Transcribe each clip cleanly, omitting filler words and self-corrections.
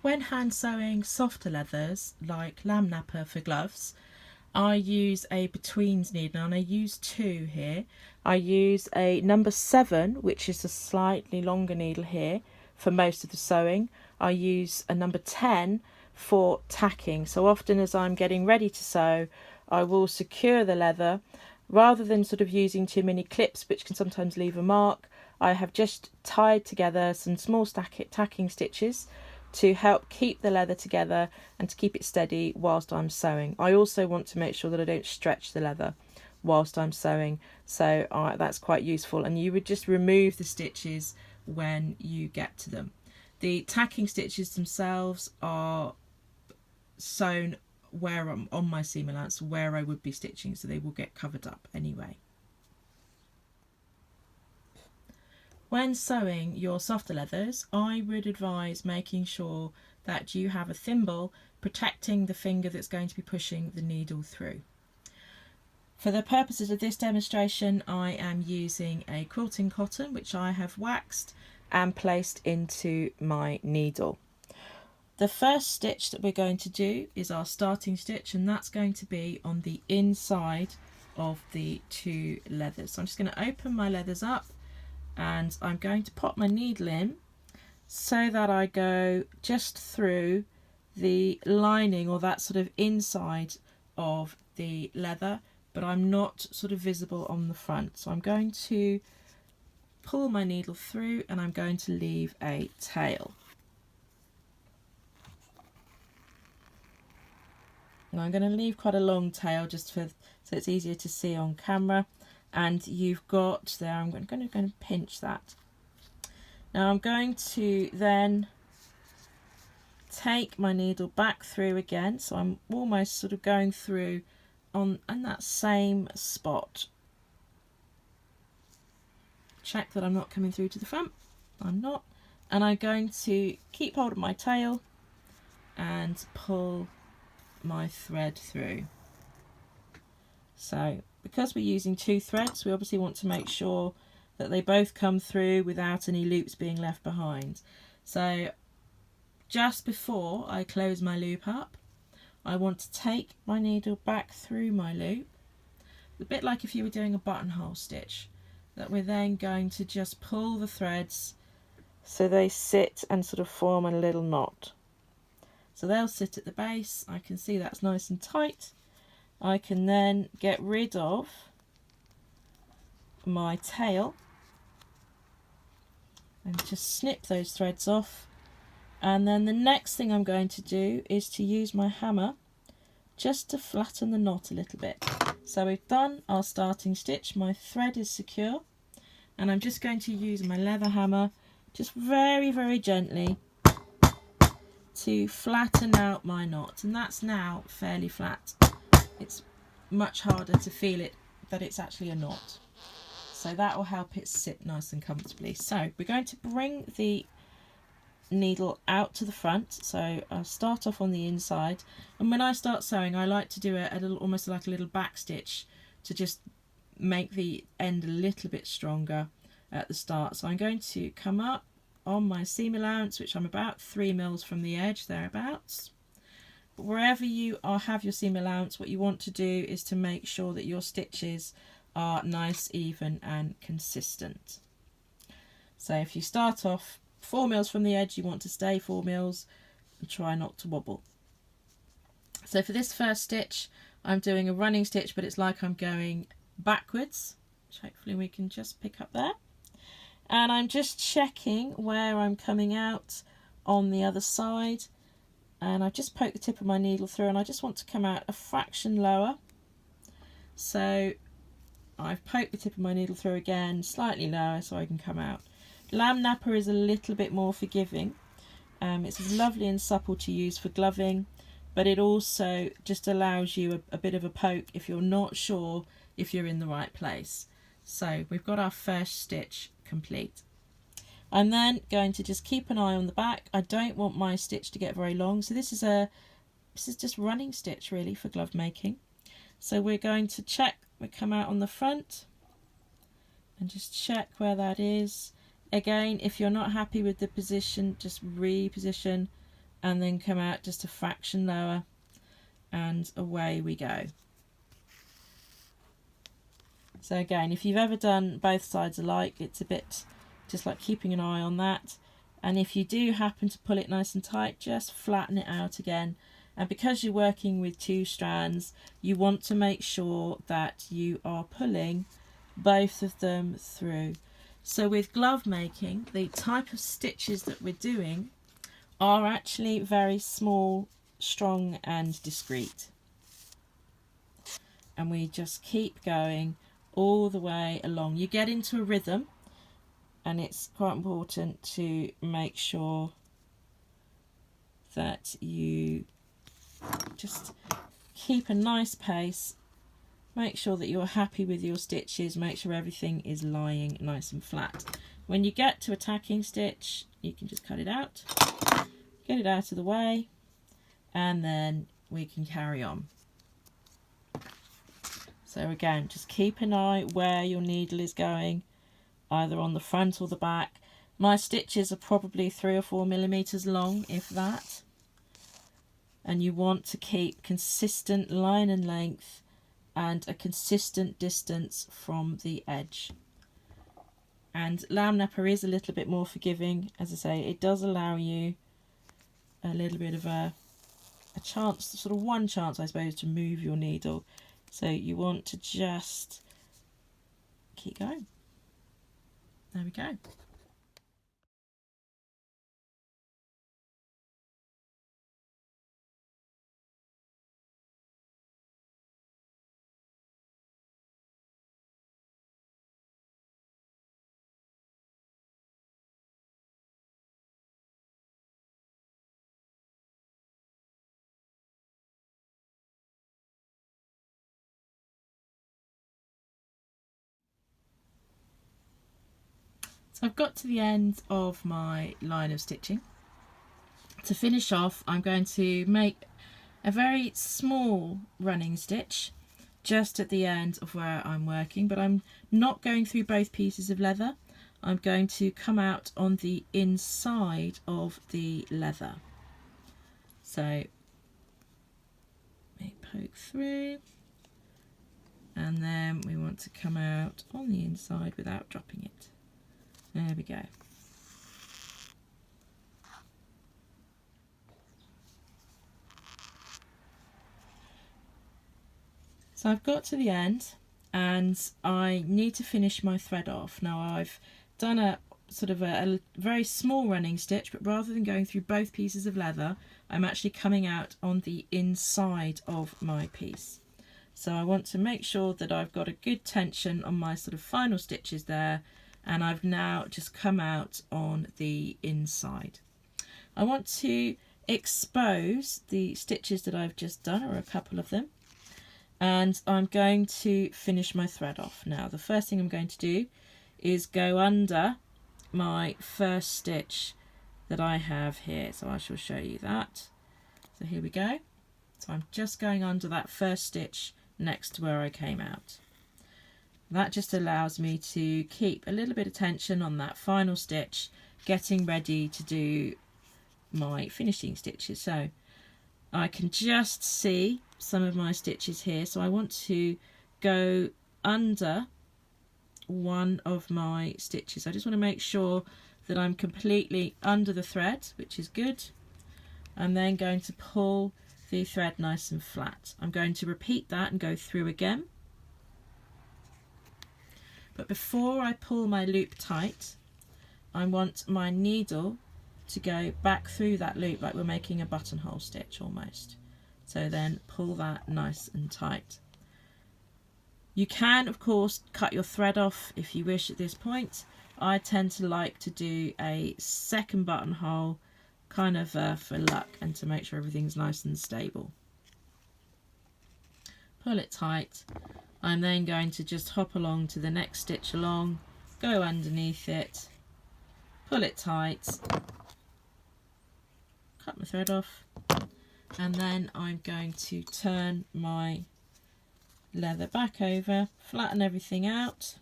When hand sewing softer leathers like lamb nappa for gloves, I use a betweens needle, and I use two here. I use a number 7, which is a slightly longer needle here for most of the sewing. I use a number 10 for tacking. So often as I'm getting ready to sew, I will secure the leather. Rather than sort of using too many clips, which can sometimes leave a mark, I have just tied together some small tacking stitches to help keep the leather together and to keep it steady whilst I'm sewing. I also want to make sure that I don't stretch the leather whilst I'm sewing, so that's quite useful. And you would just remove the stitches when you get to them. The tacking stitches themselves are sewn where I'm on my seam allowance, where I would be stitching, so they will get covered up anyway. When sewing your softer leathers, I would advise making sure that you have a thimble protecting the finger that's going to be pushing the needle through. For the purposes of this demonstration, I am using a quilting cotton which I have waxed and placed into my needle. The first stitch that we're going to do is our starting stitch, and that's going to be on the inside of the two leathers. So I'm just going to open my leathers up, and I'm going to pop my needle in so that I go just through the lining, or that sort of inside of the leather, but I'm not sort of visible on the front. So I'm going to pull my needle through, and I'm going to leave a tail. And I'm going to leave quite a long tail just so it's easier to see on camera. And you've got there, I'm going to pinch that. Now I'm going to then take my needle back through again, so I'm almost sort of going through on that same spot. Check that I'm not coming through to the front. I'm not. And I'm going to keep hold of my tail and pull my thread through. So because we're using two threads, we obviously want to make sure that they both come through without any loops being left behind. So just before I close my loop up, I want to take my needle back through my loop, a bit like if you were doing a buttonhole stitch, that we're then going to just pull the threads so they sit and sort of form a little knot. So they'll sit at the base. I can see that's nice and tight. I can then get rid of my tail and just snip those threads off. And then the next thing I'm going to do is to use my hammer just to flatten the knot a little bit. So we've done our starting stitch, my thread is secure, and I'm just going to use my leather hammer just very, very gently to flatten out my knot, and that's now fairly flat. It's much harder to feel it that it's actually a knot, so that will help it sit nice and comfortably. So we're going to bring the needle out to the front, so I'll start off on the inside, and when I start sewing I like to do a little, almost like a little back stitch to just make the end a little bit stronger at the start. So I'm going to come up on my seam allowance, which I'm about 3 mils from the edge, thereabouts. But wherever you have your seam allowance, what you want to do is to make sure that your stitches are nice, even and consistent. So if you start off 4 mils from the edge, you want to stay 4 mils and try not to wobble. So for this first stitch I'm doing a running stitch, but it's like I'm going backwards, which hopefully we can just pick up there. And I'm just checking where I'm coming out on the other side, and I've just poked the tip of my needle through, and I just want to come out a fraction lower. So I've poked the tip of my needle through again, slightly lower, so I can come out. Lamb nappa is a little bit more forgiving. It's lovely and supple to use for gloving, but it also just allows you a bit of a poke if you're not sure if you're in the right place. So we've got our first stitch complete. I'm then going to just keep an eye on the back. I don't want my stitch to get very long, so this is just running stitch really for glove making. So we're going to check, we come out on the front and just check where that is. Again, if you're not happy with the position, just reposition and then come out just a fraction lower, and away we go. So again, if you've ever done both sides alike, it's a bit just like keeping an eye on that. And if you do happen to pull it nice and tight, just flatten it out again. And because you're working with 2 strands, you want to make sure that you are pulling both of them through. So with glove making, the type of stitches that we're doing are actually very small, strong and discreet. And we just keep going all the way along. You get into a rhythm, and it's quite important to make sure that you just keep a nice pace. Make sure that you're happy with your stitches, make sure everything is lying nice and flat. When you get to a tacking stitch, you can just cut it out, get it out of the way, and then we can carry on. So again, just keep an eye where your needle is going, either on the front or the back. My stitches are probably 3 or 4 millimeters long, if that. And you want to keep consistent line and length and a consistent distance from the edge. And lamb nappa is a little bit more forgiving. As I say, it does allow you a little bit of a chance, sort of one chance, I suppose, to move your needle. So you want to just keep going. There we go. So I've got to the end of my line of stitching. To finish off, I'm going to make a very small running stitch just at the end of where I'm working, but I'm not going through both pieces of leather. I'm going to come out on the inside of the leather. So we poke through, and then we want to come out on the inside without dropping it. There we go. So I've got to the end, and I need to finish my thread off. Now I've done a sort of a very small running stitch, but rather than going through both pieces of leather, I'm actually coming out on the inside of my piece. So I want to make sure that I've got a good tension on my sort of final stitches there, and I've now just come out on the inside. I want to expose the stitches that I've just done, or a couple of them, and I'm going to finish my thread off. Now the first thing I'm going to do is go under my first stitch that I have here, so I shall show you that. So here we go. So I'm just going under that first stitch next to where I came out. That just allows me to keep a little bit of tension on that final stitch, getting ready to do my finishing stitches. So I can just see some of my stitches here, so I want to go under one of my stitches. I just want to make sure that I'm completely under the thread, which is good. I'm then going to pull the thread nice and flat. I'm going to repeat that and go through again. But before I pull my loop tight, I want my needle to go back through that loop like we're making a buttonhole stitch almost. So then pull that nice and tight. You can of course cut your thread off if you wish at this point. I tend to like to do a second buttonhole kind of for luck and to make sure everything's nice and stable. Pull it tight. I'm then going to just hop along to the next stitch along, go underneath it, pull it tight, cut my thread off, and then I'm going to turn my leather back over, flatten everything out,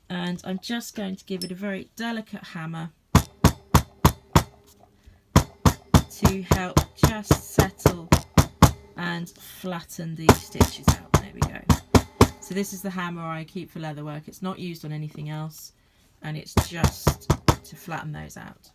and I'm just going to give it a very delicate hammer to help just settle and flatten these stitches out. There we go. So this is the hammer I keep for leather work. It's not used on anything else, and it's just to flatten those out.